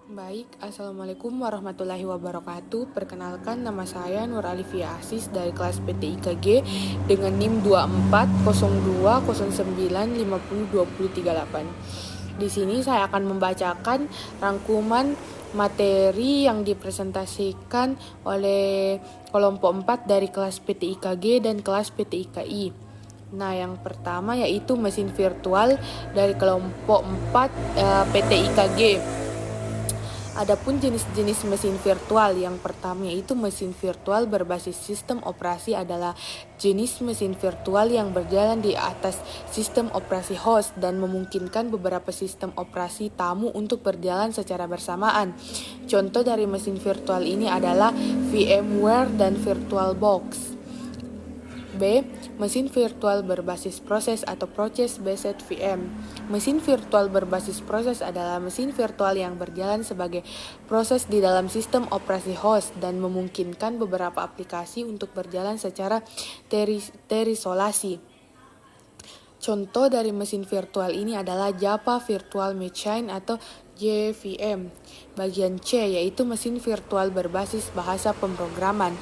Baik, Assalamualaikum warahmatullahi wabarakatuh. Perkenalkan, nama saya Nur Alifia Asis dari kelas PTIKG dengan NIM 240209502038. Di sini saya akan membacakan rangkuman materi yang dipresentasikan oleh kelompok 4 dari kelas PTIKG dan kelas PTIKI. Nah, yang pertama yaitu mesin virtual dari kelompok 4 PTIKG. Adapun jenis-jenis mesin virtual, yang pertama yaitu mesin virtual berbasis sistem operasi adalah jenis mesin virtual yang berjalan di atas sistem operasi host dan memungkinkan beberapa sistem operasi tamu untuk berjalan secara bersamaan. Contoh dari mesin virtual ini adalah VMware dan VirtualBox. B. Mesin virtual berbasis proses atau Process-Based VM. Mesin virtual berbasis proses adalah mesin virtual yang berjalan sebagai proses di dalam sistem operasi host dan memungkinkan beberapa aplikasi untuk berjalan secara terisolasi. Contoh dari mesin virtual ini adalah Java Virtual Machine atau JVM. Bagian C yaitu mesin virtual berbasis bahasa pemrograman.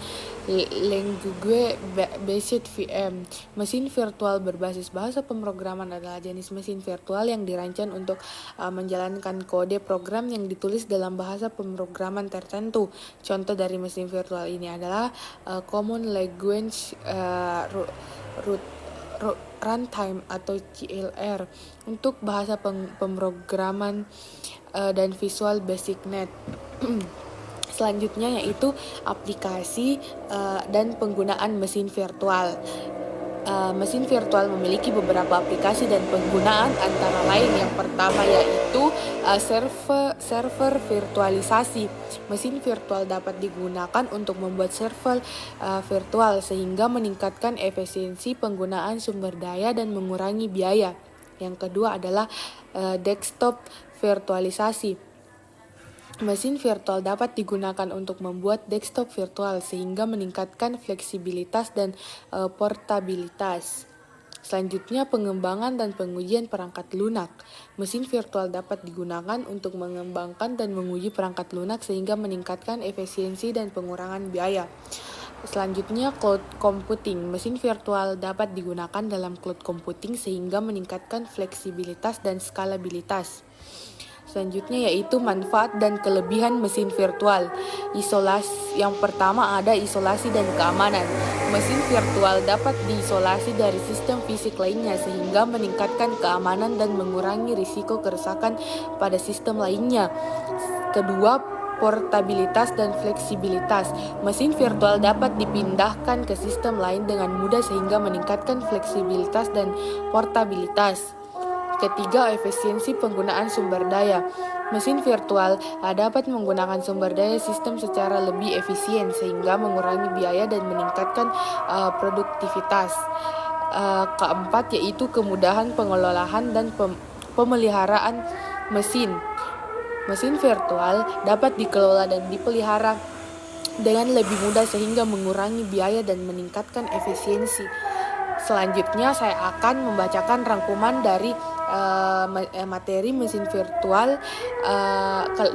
Language Based VM. Mesin virtual berbasis bahasa pemrograman adalah jenis mesin virtual yang dirancang untuk menjalankan kode program yang ditulis dalam bahasa pemrograman tertentu. Contoh dari mesin virtual ini adalah Common Language Runtime atau CLR untuk bahasa pemrograman dan Visual Basic Net. Selanjutnya yaitu aplikasi dan penggunaan mesin virtual. Mesin virtual memiliki beberapa aplikasi dan penggunaan, antara lain yang pertama yaitu server virtualisasi. Mesin virtual dapat digunakan untuk membuat server virtual sehingga meningkatkan efisiensi penggunaan sumber daya dan mengurangi biaya. Yang kedua adalah desktop virtualisasi. Mesin virtual dapat digunakan untuk membuat desktop virtual sehingga meningkatkan fleksibilitas dan portabilitas. Selanjutnya, pengembangan dan pengujian perangkat lunak. Mesin virtual dapat digunakan untuk mengembangkan dan menguji perangkat lunak sehingga meningkatkan efisiensi dan pengurangan biaya. Selanjutnya, cloud computing. Mesin virtual dapat digunakan dalam cloud computing sehingga meningkatkan fleksibilitas dan skalabilitas. Selanjutnya yaitu manfaat dan kelebihan mesin virtual. Isolasi. Yang pertama ada isolasi dan keamanan. Mesin virtual dapat diisolasi dari sistem fisik lainnya sehingga meningkatkan keamanan dan mengurangi risiko kerusakan pada sistem lainnya. Kedua, portabilitas dan fleksibilitas. Mesin virtual dapat dipindahkan ke sistem lain dengan mudah sehingga meningkatkan fleksibilitas dan portabilitas. Ketiga, efisiensi penggunaan sumber daya. Mesin virtual dapat menggunakan sumber daya sistem secara lebih efisien sehingga mengurangi biaya dan meningkatkan produktivitas. Keempat, yaitu kemudahan pengelolaan dan pemeliharaan mesin. Mesin virtual dapat dikelola dan dipelihara dengan lebih mudah sehingga mengurangi biaya dan meningkatkan efisiensi. Selanjutnya saya akan membacakan rangkuman dari materi mesin virtual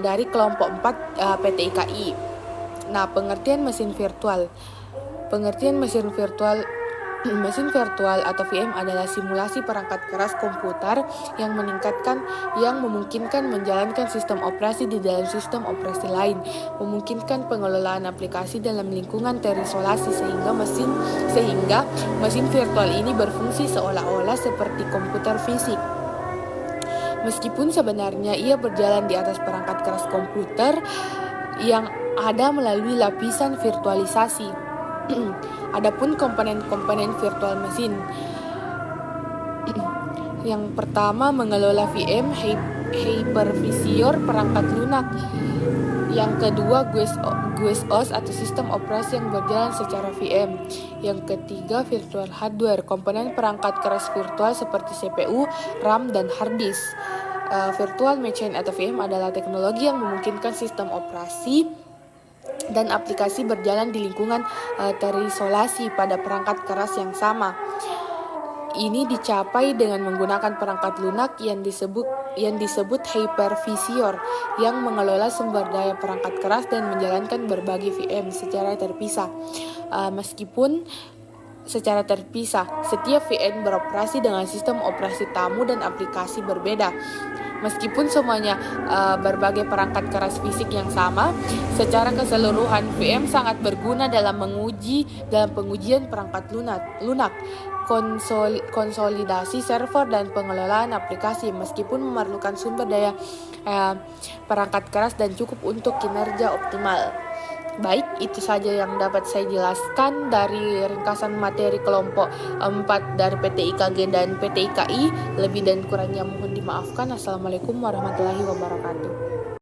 dari kelompok 4 PTIKI. Nah, pengertian mesin virtual. Pengertian mesin virtual atau VM adalah simulasi perangkat keras komputer yang memungkinkan menjalankan sistem operasi di dalam sistem operasi lain, memungkinkan pengelolaan aplikasi dalam lingkungan terisolasi sehingga mesin virtual ini berfungsi seolah-olah seperti komputer fisik. Meskipun sebenarnya ia berjalan di atas perangkat keras komputer yang ada melalui lapisan virtualisasi. Adapun komponen-komponen virtual mesin. Yang pertama, mengelola VM hypervisor perangkat lunak. Yang kedua, GUIS OS atau sistem operasi yang berjalan secara VM. Yang ketiga, virtual hardware, komponen perangkat keras virtual seperti CPU, RAM, dan hard disk. Virtual machine atau VM adalah teknologi yang memungkinkan sistem operasi dan aplikasi berjalan di lingkungan terisolasi pada perangkat keras yang sama. Ini dicapai dengan menggunakan perangkat lunak yang disebut hypervisor yang mengelola sumber daya perangkat keras dan menjalankan berbagai VM secara terpisah. Meskipun secara terpisah, setiap VM beroperasi dengan sistem operasi tamu dan aplikasi berbeda. Meskipun semuanya berbagai perangkat keras fisik yang sama, secara keseluruhan VM sangat berguna dalam pengujian perangkat lunak, konsolidasi server dan pengelolaan aplikasi, meskipun memerlukan sumber daya perangkat keras dan cukup untuk kinerja optimal. Baik, itu saja yang dapat saya jelaskan dari ringkasan materi kelompok 4 dari PTIKG dan PTIKI. Lebih dan kurangnya mohon dimaafkan. Assalamualaikum warahmatullahi wabarakatuh.